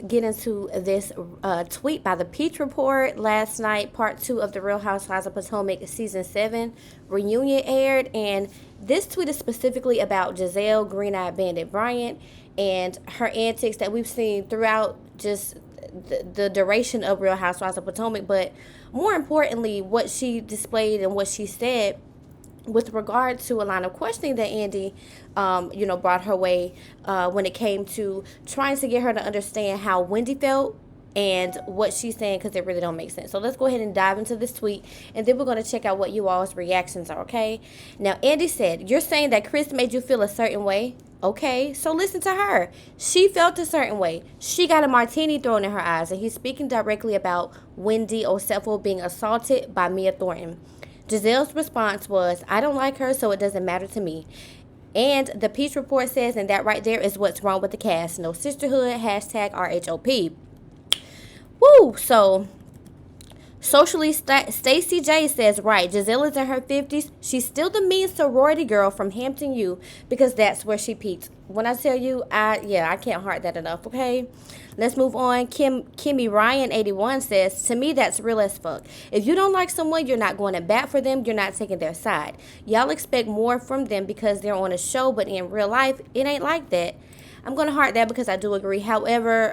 get into this tweet by the Peach Report. Last night, part 2 of the Real Housewives of Potomac season 7 reunion aired, and this tweet is specifically about Gizelle Green-Eyed Bandit Bryant and her antics that we've seen throughout just the duration of Real Housewives of Potomac, but more importantly, what she displayed and what she said with regard to a line of questioning that Andy, brought her way when it came to trying to get her to understand how Wendy felt and what she's saying, because it really don't make sense. So let's go ahead and dive into this tweet, and then we're going to check out what you all's reactions are, okay? Now, Andy said, "You're saying that Chris made you feel a certain way? Okay, so listen to her. She felt a certain way. She got a martini thrown in her eyes," and he's speaking directly about Wendy Osefo being assaulted by Mia Thornton. Gizelle's response was, "I don't like her, so it doesn't matter to me." And the Peach Report says, and that right there is what's wrong with the cast. No sisterhood, hashtag RHOP. Woo! So, socially, Stacey J says, right, Gizelle is in her 50s. She's still the mean sorority girl from Hampton U, because that's where she peaked. When I tell you, I can't heart that enough, okay? Let's move on. Kimmy Ryan 81 says, "To me, that's real as fuck. If you don't like someone, you're not going to bat for them. You're not taking their side. Y'all expect more from them because they're on a show, but in real life, it ain't like that." I'm going to heart that because I do agree. However,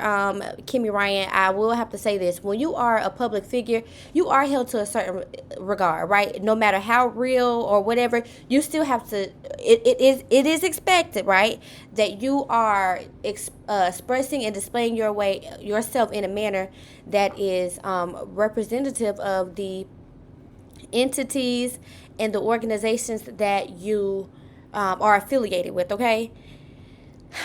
Kimmy Ryan, I will have to say this. When you are a public figure, you are held to a certain regard, right? No matter how real or whatever, you still have to, it is expected, right, that you are expressing and displaying yourself in a manner that is representative of the entities and the organizations that you are affiliated with, okay?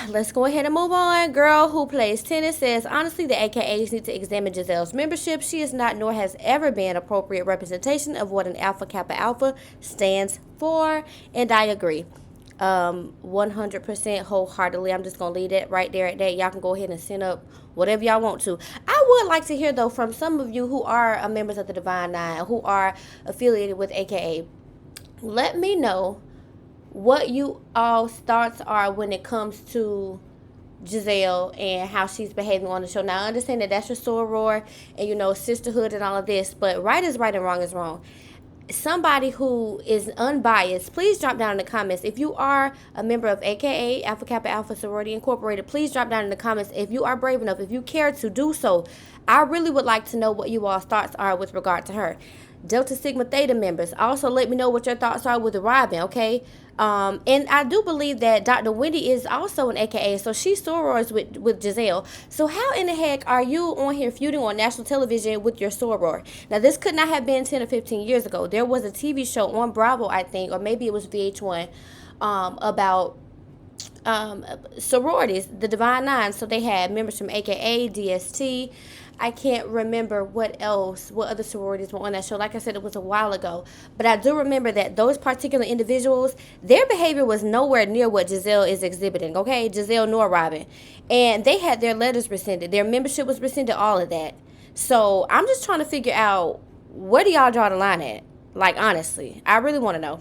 Let's go ahead and move on. Girl who plays tennis says, "Honestly, the AKAs need to examine Gizelle's membership. She is not, nor has ever been, appropriate representation of what an Alpha Kappa Alpha stands for." And I agree. 100% wholeheartedly. I'm just going to leave it right there at that. Y'all can go ahead and send up whatever y'all want to. I would like to hear, though, from some of you who are members of the Divine Nine, who are affiliated with AKA. Let me know what you all's thoughts are when it comes to Gizelle and how she's behaving on the show. Now, I understand that that's your soror and, sisterhood and all of this, but right is right and wrong is wrong. Somebody who is unbiased, please drop down in the comments. If you are a member of AKA Alpha Kappa Alpha Sorority Incorporated, please drop down in the comments if you are brave enough, if you care to do so. I really would like to know what you all's thoughts are with regard to her. Delta Sigma Theta members, also let me know what your thoughts are with Robin, okay? And I do believe that Dr. Wendy is also an AKA, so she sorors with Gizelle. So how in the heck are you on here feuding on national television with your soror? Now, this could not have been 10 or 15 years ago. There was a TV show on Bravo, I think, or maybe it was VH1, about sororities, the Divine Nine. So they had members from AKA, DST. I can't remember what other sororities were on that show. Like I said, it was a while ago. But I do remember that those particular individuals, their behavior was nowhere near what Gizelle is exhibiting, okay? Gizelle nor Robin. And they had their letters rescinded. Their membership was rescinded, all of that. So I'm just trying to figure out, where do y'all draw the line at? Like, honestly, I really want to know.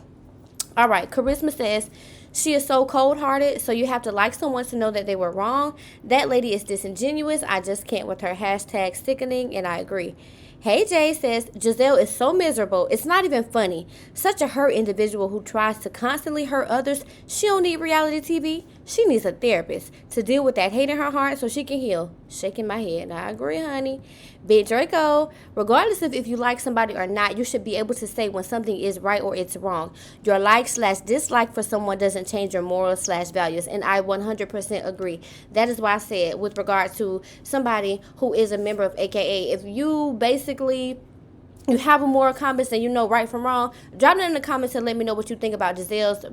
All right, Charisma says, "She is so cold-hearted, so you have to like someone to know that they were wrong. That lady is disingenuous. I just can't with her. Hashtag sickening," and I agree. Hey Jay says, "Gizelle is so miserable. It's not even funny. Such a hurt individual who tries to constantly hurt others. She don't need reality TV. She needs a therapist to deal with that hate in her heart so she can heal." Shaking my head. I agree, honey. Big Draco, "Regardless of if you like somebody or not, you should be able to say when something is right or it's wrong. Your like/dislike for someone doesn't change your morals/values." And I 100% agree. That is why I said, with regard to somebody who is a member of AKA, if you basically you have a moral compass and you know right from wrong, drop it in the comments and let me know what you think about Gizelle's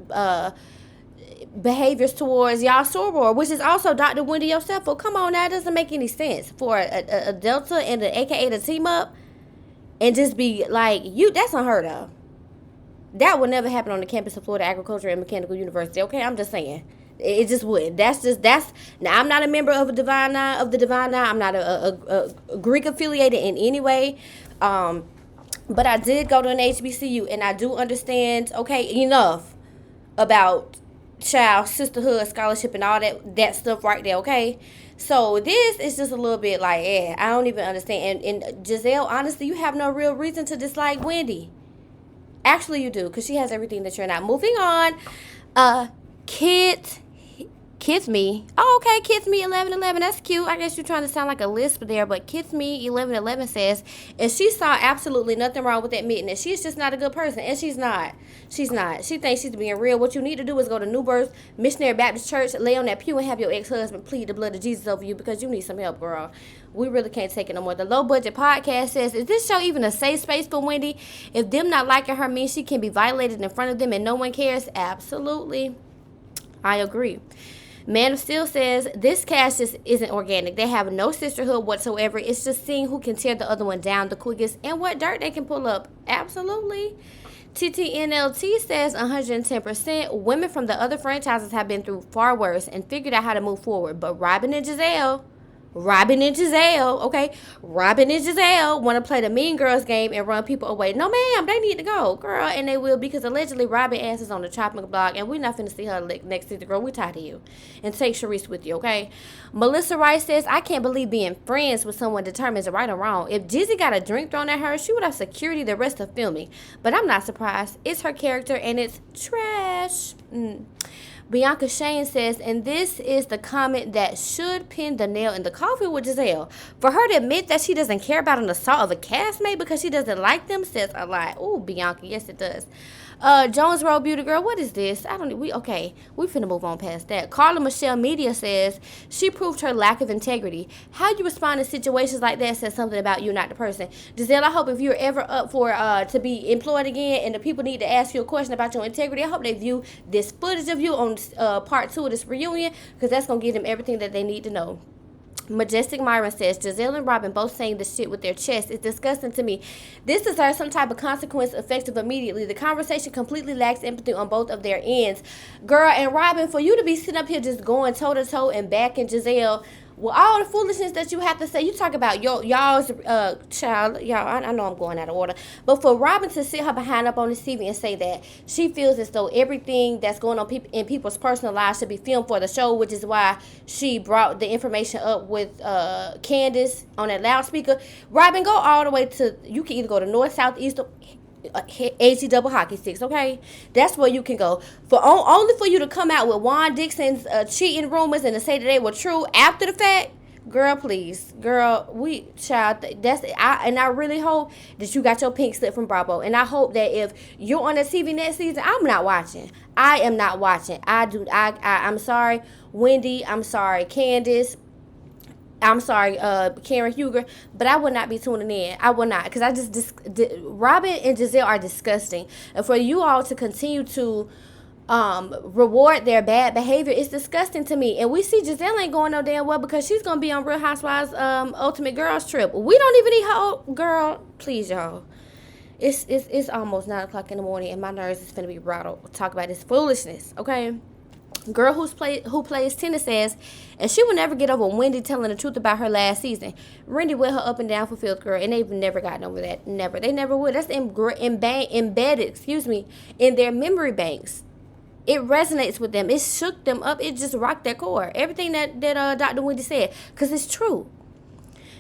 behaviors towards y'all soror, which is also Dr. Wendy Osefo. Come on now, it doesn't make any sense for a Delta and an AKA to team up and just be like, that's unheard of. That would never happen on the campus of Florida Agricultural and Mechanical University, okay? I'm just saying. It just wouldn't. Now, I'm not a member of the Divine Nine. I'm not a Greek affiliated in any way. But I did go to an HBCU, and I do understand, okay, enough about child sisterhood scholarship and all that stuff right there, okay? So this is just a little bit like, I don't even understand. And Gizelle, honestly, you have no real reason to dislike Wendy. Actually, you do, because she has everything that you're not. Moving on. Kid Kids Me. Oh, okay. Kids Me 1111. That's cute. I guess you're trying to sound like a lisp there, but Kids Me 1111 says, and she saw absolutely nothing wrong with admitting that she's just not a good person, and she's not. She's not. She thinks she's being real. What you need to do is go to New Birth Missionary Baptist Church, lay on that pew, and have your ex-husband plead the blood of Jesus over you because you need some help, girl. We really can't take it no more. The Low Budget Podcast says, is this show even a safe space for Wendy? If them not liking her means she can be violated in front of them and no one cares? Absolutely. I agree. Man of Steel says, this cast just isn't organic. They have no sisterhood whatsoever. It's just seeing who can tear the other one down the quickest and what dirt they can pull up. Absolutely. TTNLT says 110%. Women from the other franchises have been through far worse and figured out how to move forward. But Robin and Gizelle want to play the Mean Girls game and run people away. No, ma'am, they need to go, girl, and they will, because allegedly Robin ass is on the chopping block, and we're not finna see her next season, girl. We're tired of you. And take Sharice with you, okay? Melissa Rice says, I can't believe being friends with someone determines right or wrong. If Jizzy got a drink thrown at her, she would have security the rest of filming. But I'm not surprised. It's her character, and it's trash. Bianca Shane says, and this is the comment that should pin the nail in the coffin with Gizelle. For her to admit that she doesn't care about an assault of a castmate because she doesn't like them says a lot. Ooh, Bianca, yes it does. Jones Road Beauty Girl, what is this? We finna move on past that. Carla Michelle Media says, she proved her lack of integrity. How you respond in situations like that says something about you, not the person. Giselle, I hope if you're ever up for to be employed again and the people need to ask you a question about your integrity, I hope they view this footage of you on part 2 of this reunion, because that's gonna give them everything that they need to know. Majestic Myron says, Gizelle and Robin both saying the shit with their chest. It's disgusting to me. This deserves some type of consequence effective immediately. The conversation completely lacks empathy on both of their ends. Girl, and Robin, for you to be sitting up here just going toe-to-toe and backing Gizelle with all the foolishness that you have to say, you talk about y'all's child, y'all, I know I'm going out of order, but for Robin to sit her behind up on the TV and say that she feels as though everything that's going on in people's personal lives should be filmed for the show, which is why she brought the information up with Candace on that loudspeaker. Robin, go all the way to, you can either go to north, south, east, AG double hockey sticks, okay? That's where you can go. For only for you to come out with Juan Dixon's cheating rumors and to say that they were true after the fact, girl, please, girl, I really hope that you got your pink slip from Bravo, and I hope that if you're on the TV next season, I'm not watching. I am not watching. I'm sorry, Wendy. I'm sorry, Candace. I'm sorry, Karen Huger, but I would not be tuning in. I would not, because Robin and Gizelle are disgusting. And for you all to continue to reward their bad behavior is disgusting to me. And we see Gizelle ain't going no damn well because she's going to be on Real Housewives Ultimate Girls Trip. We don't even need her. Girl, please, y'all. It's almost 9 o'clock in the morning, and my nerves is going to be rattled. Talk about this foolishness, okay? Girl who plays tennis says, and she will never get over Wendy telling the truth about her last season. Wendy went her up and down for filth, girl, and they've never gotten over that. Never. They never would. That's embedded, in their memory banks. It resonates with them. It shook them up. It just rocked their core. Everything that Dr. Wendy said, because it's true.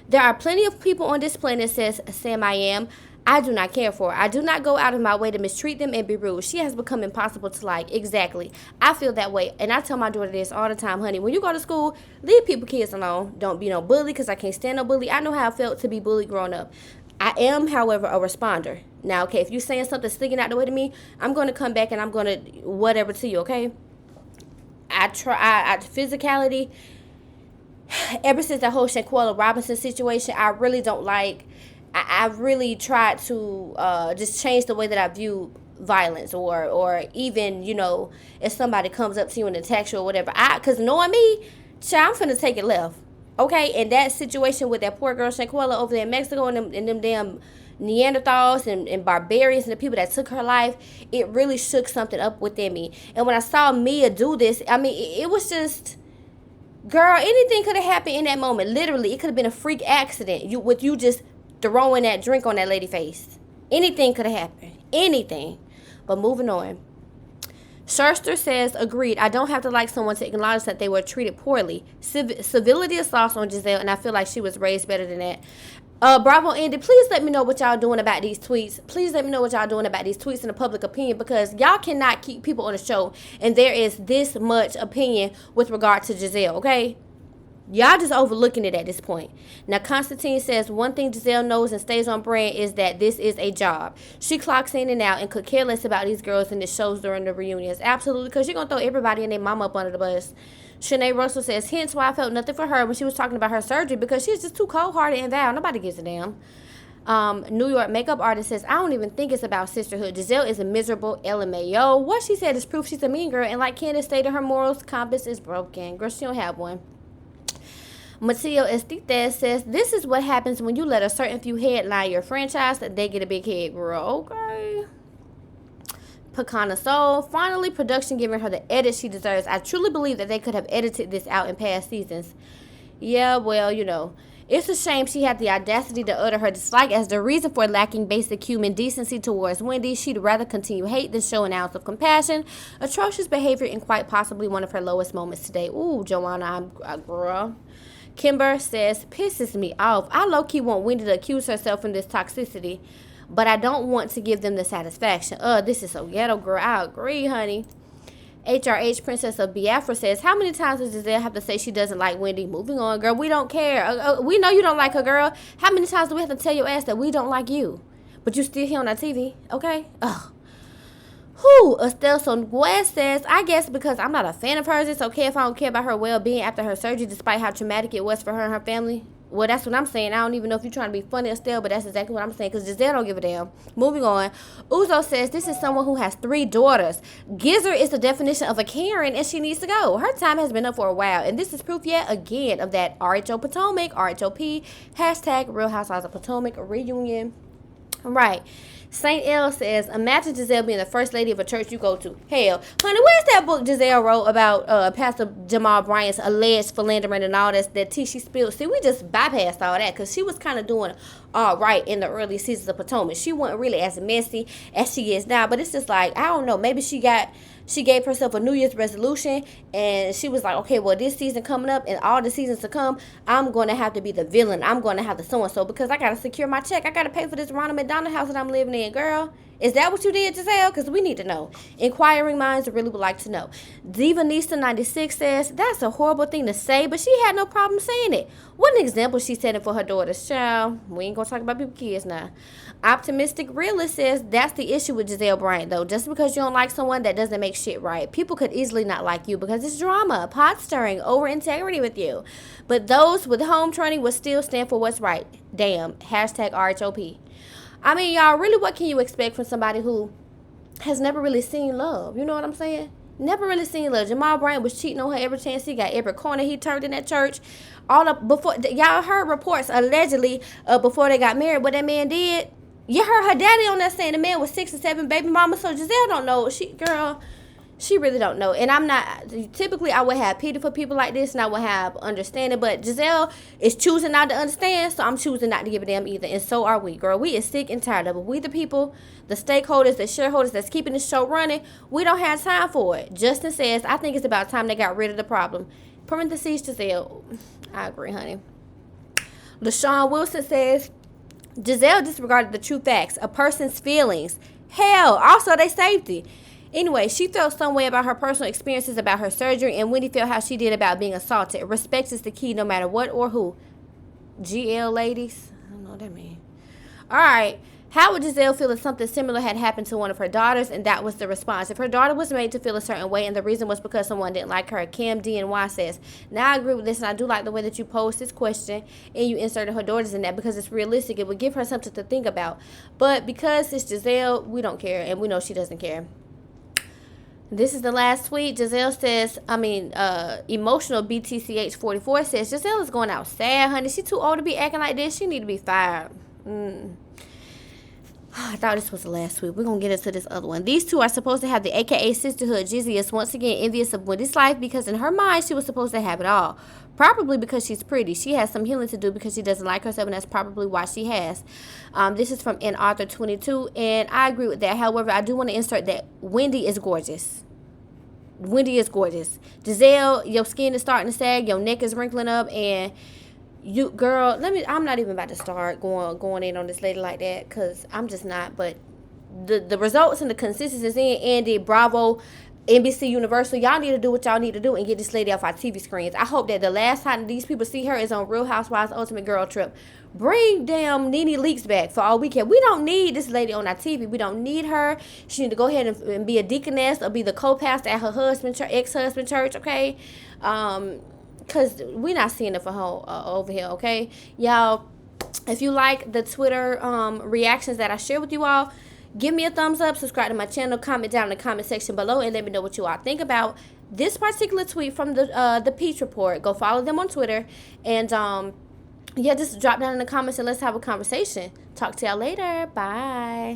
There are plenty of people on this planet, says Sam I Am, I do not care for her. I do not go out of my way to mistreat them and be rude. She has become impossible to like. Exactly. I feel that way. And I tell my daughter this all the time, honey. When you go to school, leave kids alone. Don't be no bully, because I can't stand no bully. I know how it felt to be bullied growing up. I am, however, a responder. Now, okay, if you're saying something sticking out the way to me, I'm going to come back and I'm going to whatever to you, okay? Physicality, ever since that whole Shaquella Robinson situation, I really don't like... I really tried to just change the way that I view violence, or even, if somebody comes up to you and attacks you or whatever. Because knowing me, I'm finna take it left. Okay? And that situation with that poor girl Shaquella over there in Mexico and them damn Neanderthals and barbarians and the people that took her life, it really shook something up within me. And when I saw Mia do this, I mean, it was just... Girl, anything could have happened in that moment. Literally, it could have been a freak accident. You just... throwing that drink on that lady face. Anything could have happened. Anything. But moving on. Scherster says, agreed. I don't have to like someone to acknowledge that they were treated poorly. Civility is lost on Gizelle, and I feel like she was raised better than that. Bravo Andy, please let me know what y'all doing about these tweets. Please let me know what y'all doing about these tweets and the public opinion, because y'all cannot keep people on the show and there is this much opinion with regard to Gizelle, okay? Y'all just overlooking it at this point. Now, Constantine says, one thing Gizelle knows and stays on brand is that this is a job. She clocks in and out and could care less about these girls in the shows during the reunions. Absolutely, because you're going to throw everybody and their mama up under the bus. Shanae Russell says, hence why I felt nothing for her when she was talking about her surgery, because she's just too cold-hearted and vile. Nobody gives a damn. New York makeup artist says, I don't even think it's about sisterhood. Giselle is a miserable LMAO. What she said is proof she's a mean girl, and like Candace stated, her morals compass is broken. Girl, she don't have one. Mateo Estitez says, this is what happens when you let a certain few headline your franchise, that they get a big head, girl. Okay. Pecana Soul, finally production giving her the edit she deserves. I truly believe that they could have edited this out in past seasons. Yeah, well, you know, it's a shame she had the audacity to utter her dislike as the reason for lacking basic human decency towards Wendy. She'd rather continue hate than show an ounce of compassion. Atrocious behavior in quite possibly one of her lowest moments today. Ooh, Joanna, girl. Kimber says, pisses me off. I low-key want Wendy to accuse herself from this toxicity, but I don't want to give them the satisfaction. This is so ghetto, girl. I agree, honey. HRH Princess of Biafra says, how many times does Gizelle have to say she doesn't like Wendy? Moving on, girl. We don't care. We know you don't like her, girl. How many times do we have to tell your ass that we don't like you? But you still here on our TV, okay? Ugh. Estelle Songuez says, I guess because I'm not a fan of hers, it's okay if I don't care about her well-being after her surgery, despite how traumatic it was for her and her family. Well, that's what I'm saying. I don't even know if you're trying to be funny, Estelle, but that's exactly what I'm saying, because Giselle don't give a damn. Moving on. Uzo says, this is someone who has 3 daughters. Gizzard is the definition of a Karen, and she needs to go. Her time has been up for a while, and this is proof yet again of that RHO Potomac, RHOP, hashtag Real Housewives of Potomac reunion. Right. St. L says, imagine Gizelle being the first lady of a church you go to. Hell, honey, where's that book Gizelle wrote about Pastor Jamal Bryant's alleged philandering and all that tea she spilled? See, we just bypassed all that because she was kind of doing all right in the early seasons of Potomac. She wasn't really as messy as she is now, but it's just like, I don't know, maybe she gave herself a New Year's resolution, and she was like, okay, well, this season coming up and all the seasons to come, I'm going to have to be the villain. I'm going to have the so-and-so because I got to secure my check. I got to pay for this Ronald McDonald house that I'm living in, girl. Is that what you did, Gizelle? Because we need to know. Inquiring minds really would like to know. Diva Nista 96 says, that's a horrible thing to say, but she had no problem saying it. What an example she's setting for her daughters. Child, we ain't going to talk about people's kids now. Optimistic Realist says, that's the issue with Gizelle Bryant, though. Just because you don't like someone, that doesn't make shit right. People could easily not like you because it's drama, pot stirring, over integrity with you. But those with home training will still stand for what's right. Damn. Hashtag RHOP. I mean, y'all, really, what can you expect from somebody who has never really seen love? You know what I'm saying? Never really seen love. Jamal Bryant was cheating on her every chance he got, every corner he turned in that church. All up before, y'all heard reports allegedly before they got married, what that man did. You heard her daddy on that saying the man was 6 or 7 baby mamas. So Gizelle don't know. She really don't know. And I'm not, typically I would have pity for people like this and I would have understanding. But Gizelle is choosing not to understand, so I'm choosing not to give a damn either. And so are we, girl. We is sick and tired of it. We the people, the stakeholders, the shareholders that's keeping this show running, we don't have time for it. Justin says, I think it's about time they got rid of the problem. Parentheses, Gizelle. I agree, honey. LaShawn Wilson says, Gizelle disregarded the true facts, a person's feelings. Hell, also their safety. Anyway, she felt some way about her personal experiences about her surgery, and Wendy felt how she did about being assaulted. Respect is the key no matter what or who. GL ladies? I don't know what that means. Alright. How would Gizelle feel if something similar had happened to one of her daughters? And that was the response. If her daughter was made to feel a certain way and the reason was because someone didn't like her, Cam DNY says, now I agree with this and I do like the way that you posed this question and you inserted her daughters in that because it's realistic. It would give her something to think about. But because it's Gizelle, we don't care and we know she doesn't care. This is the last tweet. Gizelle says, emotional BTCH44 says, Gizelle is going out sad, honey. She too old to be acting like this. She need to be fired. I thought this was the last tweet. We're going to get into this other one. These two are supposed to have the AKA sisterhood. Jizzy is once again envious of Wendy's life because in her mind, she was supposed to have it all. Probably because she's pretty. She has some healing to do because she doesn't like herself, and that's probably why she has. This is from N. Arthur 22, and I agree with that. However, I do want to insert that Wendy is gorgeous. Wendy is gorgeous. Gizelle, your skin is starting to sag, your neck is wrinkling up, and you, girl, I'm not even about to start going in on this lady like that, because I'm just not. But the results and the consistency is in. Andy, Bravo, NBC Universal, y'all need to do what y'all need to do and get this lady off our TV screens. I hope that the last time these people see her is on Real Housewives Ultimate Girl Trip. Bring damn Nene Leakes back for all we can. We don't need this lady on our TV. We don't need her. She need to go ahead and be a deaconess or be the co-pastor at her ex-husband church, okay? Because we're not seeing it for her over here, okay? Y'all, if you like the Twitter reactions that I share with you all, give me a thumbs up, subscribe to my channel, comment down in the comment section below, and let me know what you all think about this particular tweet from the Peach Report. Go follow them on Twitter, and yeah, just drop down in the comments and let's have a conversation. Talk to y'all later. Bye.